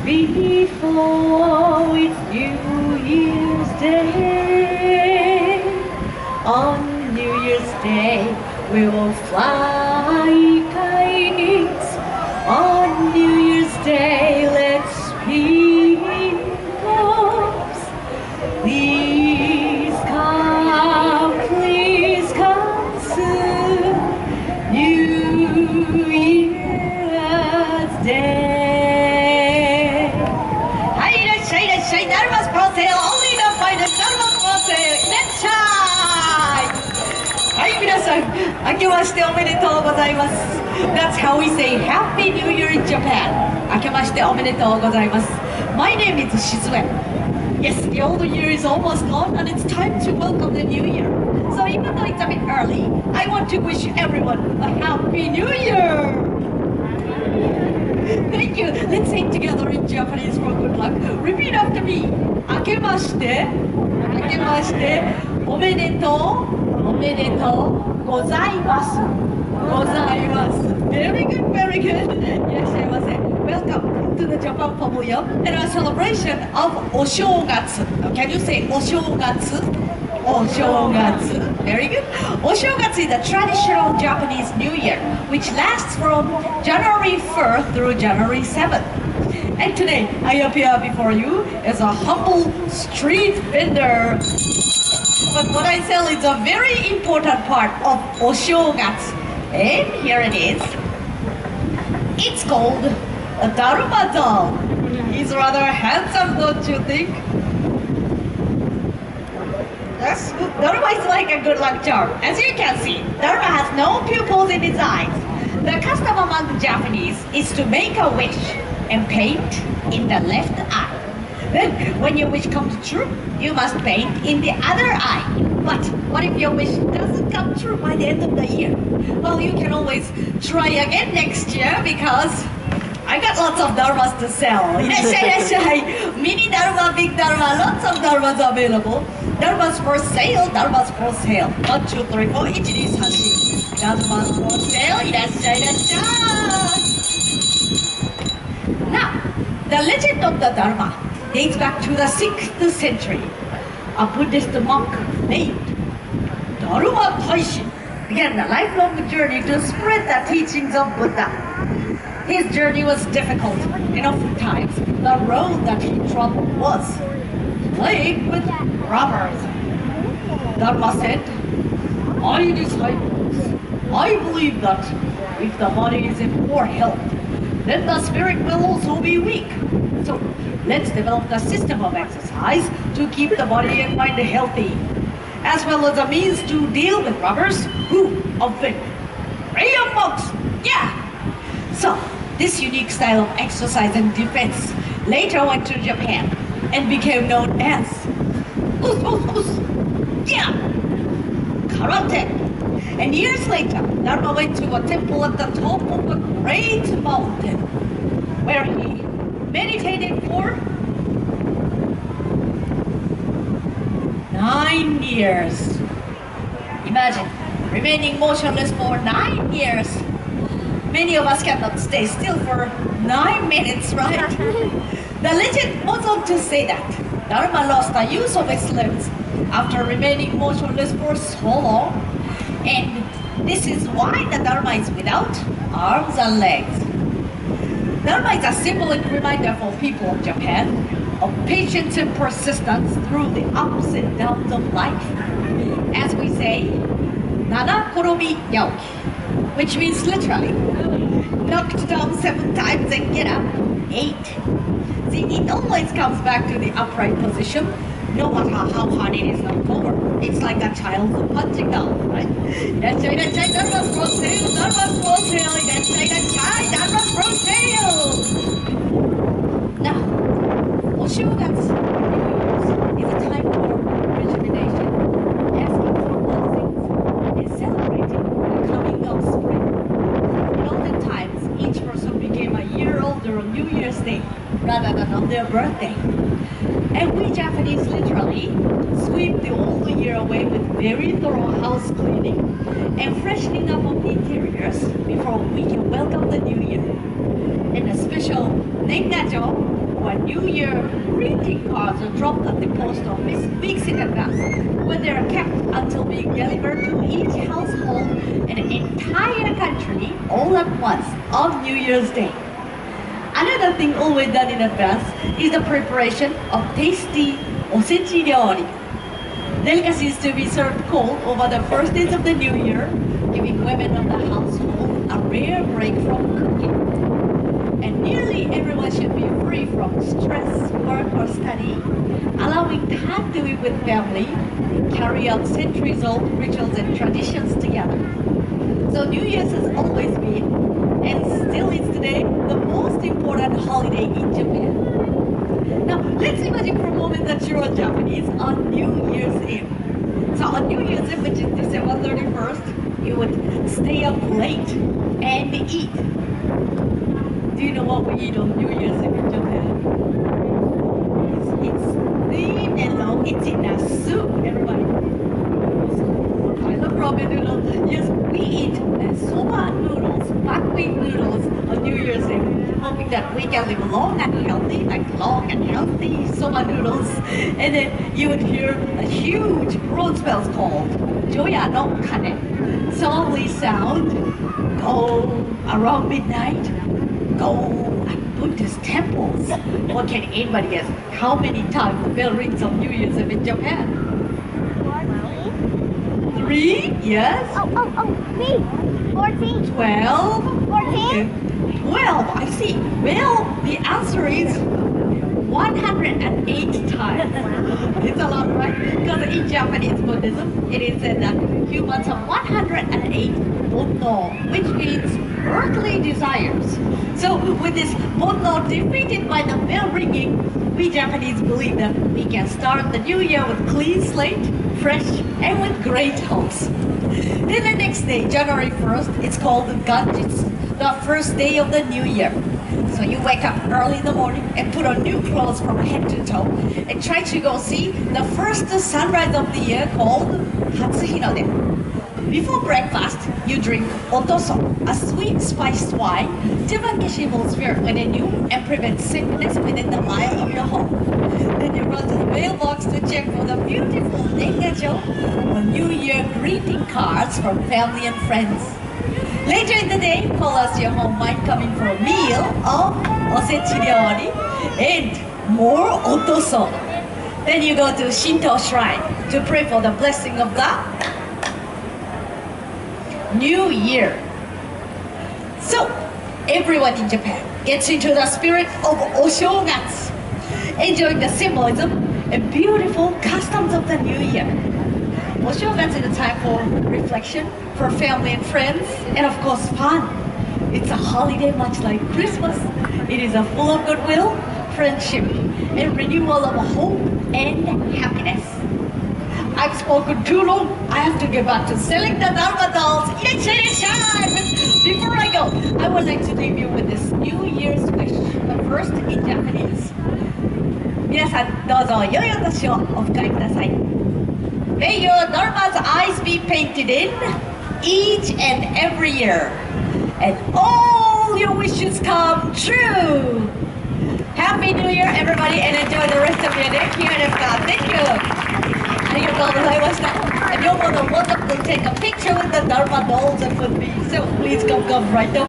Before it's New Year's Day, on New Year's Day we will fly kites. On New Year's Day let's spin tops. Please come soon. New Year's Day. はい、いらっしゃいいらっしゃい。ダルマスプロセール、only the finest ダルマスプロセール、いらっしゃい。はい、皆さん、明けましておめでとうございます。That's how we say Happy New Year in Japan. 明けましておめでとうございます。My name is Shizue. Yes, the old year is almost gone and it's time to welcome the new year. So even though it's a bit early, I want to wish everyone a Happy New Year! Thank you. Let's say it together in Japanese for good luck. Repeat after me. 明けまして、おめでとうございます。Very good, very good. いらっしゃいませ。Welcome to the Japan Pavilion and our celebration of お正月。Can you say お正月? お正月. Very good. お正月 is a traditional Japanese New Year which lasts from January 1st through January 7th. And today I appear before you as a humble street vendor. But what I sell is a very important part of お正月. And here it is. It's called a Dharma doll. He's rather handsome, don't you think? Yes, Dharma is like a good luck charm. As you can see, Dharma has no pupils in his eyes. The custom among Japanese is to make a wish and paint in the left eye. Then, when your wish comes true, you must paint in the other eye. But what if your wish doesn't come true by the end of the year? Well, you can always try again next year because I got lots of dharmas to sell. いらっしゃいいらっしゃい。Mini dharma, big dharma, lots of dharmas available. Dharmas for sale, dharmas for sale. 1, 2, 3, 4, 1, 2, 3, 4. Dharmas for sale. いらっしゃいいらっしゃい。Now, the legend of the Dharma dates back to the 6th century. A Buddhist monk named Dharma Taishi began a lifelong journey to spread the teachings of Buddha. His journey was difficult, and oftentimes the road that he traveled was plagued with robbers. Dharma said, "My disciples, I believe that if the body is in poor health, then the spirit will also be weak. So let's develop a system of exercise to keep the body and mind healthy, as well as a means to deal with robbers who offend prey on monks." Yeah. So this unique style of exercise and defense later went to Japan and became known as yeah, karate. And years later, Dharma went to a temple at the top of a great mountain where he meditated for 9 years. Imagine remaining motionless for 9 years. Many of us cannot stay still for 9 minutes, right? The legend goes on to say that Dharma lost the use of his limbs after remaining motionless for so long, and this is why the Dharma is without arms and legs. Dharma is a symbolic reminder for people of Japan of patience and persistence through the ups and downs of life. As we say, Nana Korobi Yaoki, which means literally, knocked down 7 times and get up 8. See, it always comes back to the upright position, no matter how hard it is knocked over. It's like a child's punching down, right? Dharma's for sale, Dharma's for sale, Dharma's for sale! Now, お正月 is a time for rejuvenation, asking for blessings, and celebrating the coming of spring. In olden times, each person became a year older on New Year's Day rather than on their birthday. And we Japanese literally sweep the old year away with very thorough house cleaning and freshening up of the interiors before we can welcome the new year. And a special Nengajo when New Year greeting cards are dropped at the post office weeks in advance, where they are kept until being delivered to each household in the entire country all at once on New Year's Day. Another thing always done in advance is the preparation of tasty osechi ryori. Delicacies to be served cold over the first days of the New Year, giving women of the household a rare break from cooking. And nearly everyone should be free from stress, work or study, allowing time to be with family, carry out centuries-old rituals and traditions together. So New Year's has always been, and still is today, the most important holiday in Japan. Now, let's imagine for a moment that you're a Japanese on New Year's Eve. So on New Year's Eve, which is December 31st, you would stay up late and eat. Do you know what we eat on New Year's Eve in Japan? It's thin and long. It's in a soup, everybody. I love ramen noodles. Yes, we eat soba noodles, buckwheat noodles on New Year's Eve, hoping that we can live long and healthy, like long and healthy soba noodles. And then you would hear a huge bronze bells called Joya no Kane. Solemnly sound, go around midnight, go at Buddhist temples. What can anybody guess? How many times the bell rings on New Year's Eve in Japan? 3? Yes. Me. 14. 12. 14. 12. I see. Well, the answer is 108 times. It's a lot, right? Because in Japanese Buddhism, it is said that humans have 108 bonno, which means earthly desires. So with this bonno defeated by the bell ringing, we Japanese believe that we can start the new year with clean slate, fresh, and with great hopes. Then the next day, January 1st, it's called Ganjitsu, the first day of the new year. So you wake up early in the morning and put on new clothes from head to toe and try to go see the first sunrise of the year called Hatsuhinode. Before breakfast, you drink otoso, a sweet spiced wine, to vanish evil spirit within you and prevent sickness within the mile of your home. Then you run to the mailbox to check for the beautiful Nengajo or New Year greeting cards from family and friends. Later in the day, call us your home might come in for a meal of osechi ryori and more otoso. Then you go to Shinto shrine to pray for the blessing of the New Year. So, everyone in Japan gets into the spirit of Oshogatsu, enjoying the symbolism and beautiful customs of the New Year. Oshogatsu is a time for reflection, for family and friends, and of course fun. It's a holiday much like Christmas. It is a full of goodwill, friendship, and renewal of hope and happiness. I've spoken too long. I have to get back to selling the Dharma dolls. Before I go, I would like to leave you with this New Year's wish, but first in Japanese. 皆さんどうぞ良いお年をお迎えください。May your Dharma's eyes be painted in each and every year, and all your wishes come true. Happy New Year, everybody, and enjoy the rest of your day here at Epcot. Thank you. ありがとうございました。And you're more than welcome to take a picture with the Dharma dolls and with me. So please come right now.